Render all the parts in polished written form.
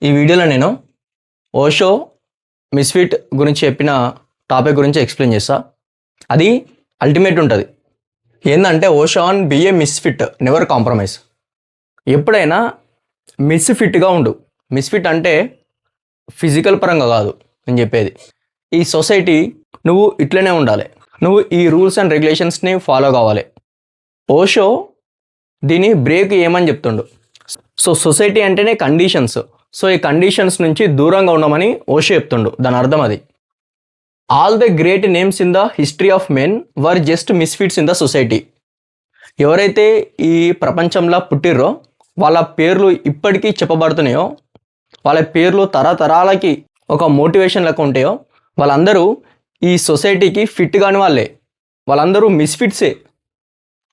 ఈ వీడియోలో నేను ఓషో మిస్ఫిట్ గురించి చెప్పిన టాపిక్ గురించి ఎక్స్ప్లెయిన్ చేస్తా. అది అల్టిమేట్ ఉంటుంది. ఏంటంటే Osho on be a misfit never compromise. ఎప్పుడైనా మిస్ఫిట్గా ఉండు. మిస్ఫిట్ అంటే ఫిజికల్ పరంగా కాదు నేను చెప్పేది. ఈ సొసైటీ నువ్వు ఇట్లనే ఉండాలి, నువ్వు ఈ రూల్స్ అండ్ రెగ్యులేషన్స్ని ఫాలో కావాలి. ఓషో దీని బ్రేక్ ఏమని చెప్తుండు. సో సొసైటీ అంటేనే కండిషన్స్. సో ఈ కండిషన్స్ నుంచి దూరంగా ఉండమని ఓషో చెప్తుండు. దాని అర్థం అది. All the great names in the history of men were just misfits in the society. ఎవరైతే ఈ ప్రపంచంలో పుట్టిర్రో వాళ్ళ పేర్లు ఇప్పటికీ చెప్పబడుతున్నాయో, వాళ్ళ పేర్లు తరతరాలకి ఒక మోటివేషన్ లెక్క ఉంటాయో, వాళ్ళందరూ ఈ సొసైటీకి ఫిట్ కాని వాళ్ళే. వాళ్ళందరూ మిస్ఫిట్సే.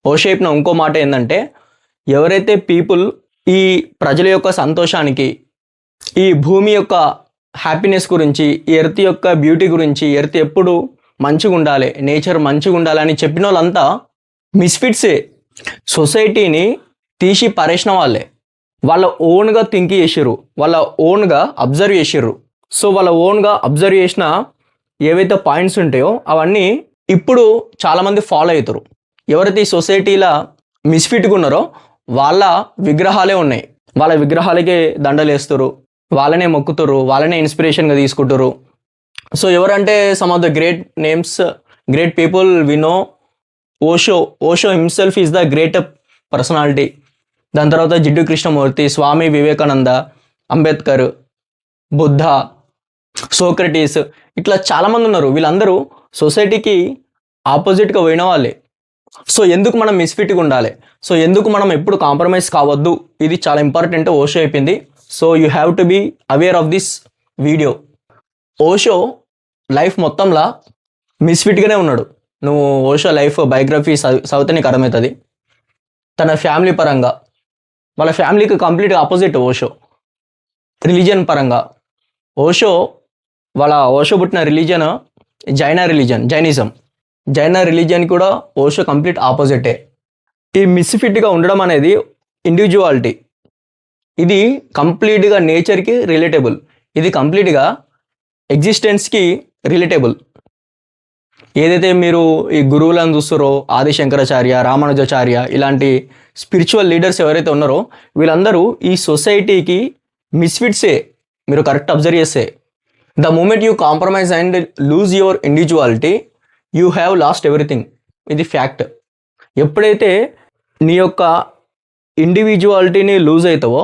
ఓషో చెప్పిన ఇంకో మాట ఏంటంటే, ఎవరైతే పీపుల్ ఈ ప్రజల యొక్క సంతోషానికి, ఈ భూమి యొక్క హ్యాపీనెస్ గురించి, ఎర్త్ యొక్క బ్యూటీ గురించి, ఎర్త్ ఎప్పుడు మంచిగా ఉండాలి, నేచర్ మంచిగా ఉండాలి అని చెప్పిన వాళ్ళంతా మిస్ఫిట్సే. సొసైటీని తీసి పరేసిన వాళ్ళే. వాళ్ళ ఓన్గా థింక్ చేసిర్రు, వాళ్ళ ఓన్గా అబ్జర్వ్ చేసిర్రు. సో వాళ్ళ ఓన్గా అబ్జర్వ్ చేసిన ఏవైతే పాయింట్స్ ఉంటాయో అవన్నీ ఇప్పుడు చాలామంది ఫాలో అవుతారు. ఎవరైతే ఈ సొసైటీలో మిస్ఫిట్గా ఉన్నారో వాళ్ళ విగ్రహాలే ఉన్నాయి. వాళ్ళ విగ్రహాలకే దండలు వేస్తారు, వాళ్ళనే మొక్కుతారు, వాళ్ళనే ఇన్స్పిరేషన్గా తీసుకుంటారు. సో ఎవరంటే some of the great names, great people we know. Osho himself is the great personality. దాని తర్వాత జిడ్డు కృష్ణమూర్తి, స్వామి వివేకానంద, అంబేద్కర్, బుద్ధ, సోక్రటీస్, ఇట్లా చాలామంది ఉన్నారు. వీళ్ళందరూ సొసైటీకి ఆపోజిట్గా పోయిన వాళ్ళే. సో ఎందుకు మనం మిస్ఫిట్గా ఉండాలి, సో ఎందుకు మనం ఎప్పుడు కాంప్రమైజ్ కావద్దు, ఇది చాలా ఇంపార్టెంట్. ఓషో అయిపోయింది. So you have to be aware of this video. Osho life మొత్తంలో మిస్ఫిట్గానే ఉన్నాడు. నువ్వు ఓషో లైఫ్ బయోగ్రఫీ చదివితే నీకు అర్థమవుతుంది. తన ఫ్యామిలీ పరంగా వాళ్ళ ఫ్యామిలీకి కంప్లీట్గా ఆపోజిట్ ఓషో. రిలీజియన్ పరంగా ఓషో పుట్టిన రిలీజియన్ జైనిజం. జైన రిలీజియన్ కూడా ఓషో కంప్లీట్ ఆపోజిటే. ఈ మిస్ఫిట్గా ఉండడం అనేది ఇండివిజువాలిటీ. ఇది కంప్లీట్గా నేచర్కి రిలేటబుల్. ఇది కంప్లీట్గా ఎగ్జిస్టెన్స్కి రిలేటబుల్. ఏదైతే మీరు ఈ గురువులను చూస్తారో, ఆదిశంకరాచార్య, రామానుజాచార్య, ఇలాంటి స్పిరిచువల్ లీడర్స్ ఎవరైతే ఉన్నారో వీళ్ళందరూ ఈ సొసైటీకి మిస్ఫిట్సే. మీరు కరెక్ట్ అబ్జర్వ్ చేస్తే, the moment you compromise and lose your individuality you have lost everything. ఇది ఫ్యాక్ట్. ఎప్పుడైతే నీ యొక్క ఇండివిజువాలిటీని లూజ్ అవుతావో,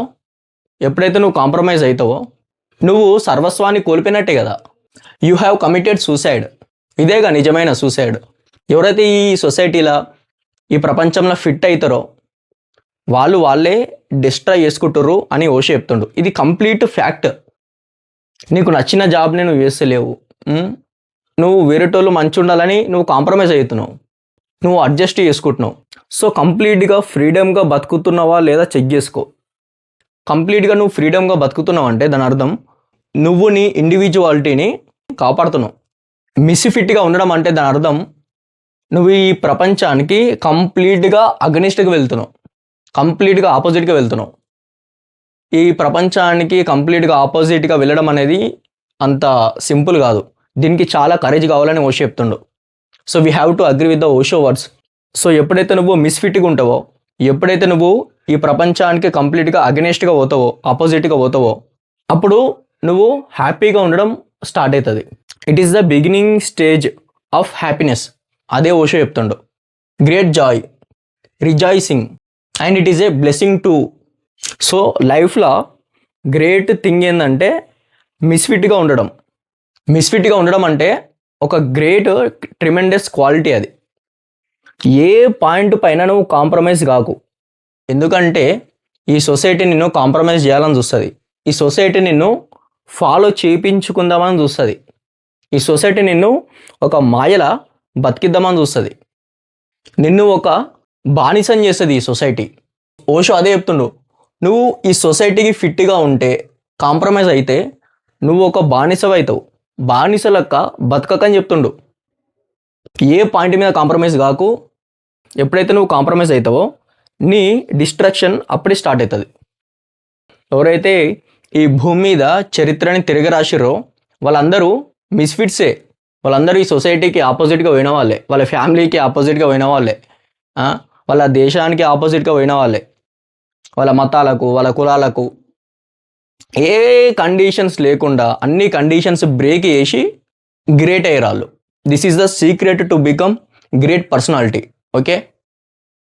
ఎప్పుడైతే నువ్వు కాంప్రమైజ్ అవుతావో, నువ్వు సర్వస్వాన్ని కోల్పోయినట్టే కదా. You have committed suicide. ఇదేగా నిజమైన సూసైడ్. ఎవరైతే ఈ సొసైటీలో, ఈ ప్రపంచంలో ఫిట్ అవుతారో వాళ్ళే డిస్ట్రాయ్ చేసుకుంటారు అని ఓషో చెప్తుండు. ఇది కంప్లీట్ ఫ్యాక్ట్. నీకు నచ్చిన జాబ్ని నువ్వు చేస్తలేవు, నువ్వు వేరేటోళ్ళు మంచి ఉండాలని నువ్వు కాంప్రమైజ్ అవుతున్నావు, నువ్వు అడ్జస్ట్ చేసుకుంటున్నావు. సో కంప్లీట్గా ఫ్రీడమ్గా బతుకుతున్నావా లేదా చెక్ చేసుకో. కంప్లీట్గా నువ్వు ఫ్రీడమ్గా బతుకుతున్నావు అంటే దాని అర్థం నువ్వు నీ ఇండివిజువాలిటీని కాపాడుతున్నావు. మిస్ఫిట్గా ఉండడం అంటే దాని అర్థం నువ్వు ఈ ప్రపంచానికి కంప్లీట్గా అగనిస్ట్గా వెళ్తున్నావు, కంప్లీట్గా ఆపోజిట్గా వెళ్తున్నావు. ఈ ప్రపంచానికి కంప్లీట్గా ఆపోజిట్గా వెళ్ళడం అనేది అంత సింపుల్ కాదు. దీనికి చాలా కరేజ్ కావాలని ఓషో చెప్తుండు. So we have to agree with the Osho words. So ఎప్పుడైతే నువ్వు మిస్ఫిట్గా ఉంటావో, ఎప్పుడైతే నువ్వు ఈ ప్రపంచానికి కంప్లీట్గా అగెనిస్ట్గా పోతావో, ఆపోజిట్గా పోతావో, అప్పుడు నువ్వు హ్యాపీగా ఉండడం స్టార్ట్ అవుతుంది. It is the beginning stage of happiness. అదే ఓషో చెప్తుండు. Great Joy, rejoicing, and it is a blessing to. So లైఫ్లో గ్రేట్ థింగ్ ఏంటంటే మిస్ఫిట్గా ఉండడం. మిస్ఫిట్గా ఉండడం అంటే ఒక గ్రేట్ ట్రిమెండస్ క్వాలిటీ. అది ఏ పాయింట్ పైన నువ్వు కాంప్రమైజ్ కాకు. ఎందుకంటే ఈ సొసైటీ నిన్ను కాంప్రమైజ్ చేయాలని చూస్తుంది. ఈ సొసైటీ నిన్ను ఫాలో చేయించుకుందామని చూస్తుంది. ఈ సొసైటీ నిన్ను ఒక మాయల బతికిద్దామని చూస్తుంది. నిన్ను ఒక బానిసని చేస్తుంది ఈ సొసైటీ. ఓషో అదే చెప్తుండు. నువ్వు ఈ సొసైటీకి ఫిట్గా ఉంటే, కాంప్రమైజ్ అయితే నువ్వు ఒక బానిసవి అవుతావు. బానిస లెక్క బతకకని చెప్తుండు. ఏ పాయింట్ మీద కాంప్రమైజ్ కాకు. ఎప్పుడైతే నువ్వు కాంప్రమైజ్ అవుతావో నీ డిస్ట్రాక్షన్ అప్పుడే స్టార్ట్ అవుతుంది. ఎవరైతే ఈ భూమి మీద చరిత్రని తిరగరాసిరో వాళ్ళందరూ మిస్ఫిట్సే. వాళ్ళందరూ ఈ సొసైటీకి ఆపోజిట్గా పోయిన వాళ్ళే, వాళ్ళ ఫ్యామిలీకి ఆపోజిట్గా పోయిన వాళ్ళే, వాళ్ళ దేశానికి ఆపోజిట్గా పోయిన వాళ్ళే, వాళ్ళ మతాలకు, వాళ్ళ కులాలకు ఏ కండిషన్స్ లేకుండా అన్ని కండిషన్స్ బ్రేక్ చేసి గ్రేట్ అయ్యారు వాళ్ళు. This is the secret to become great personality. Okay.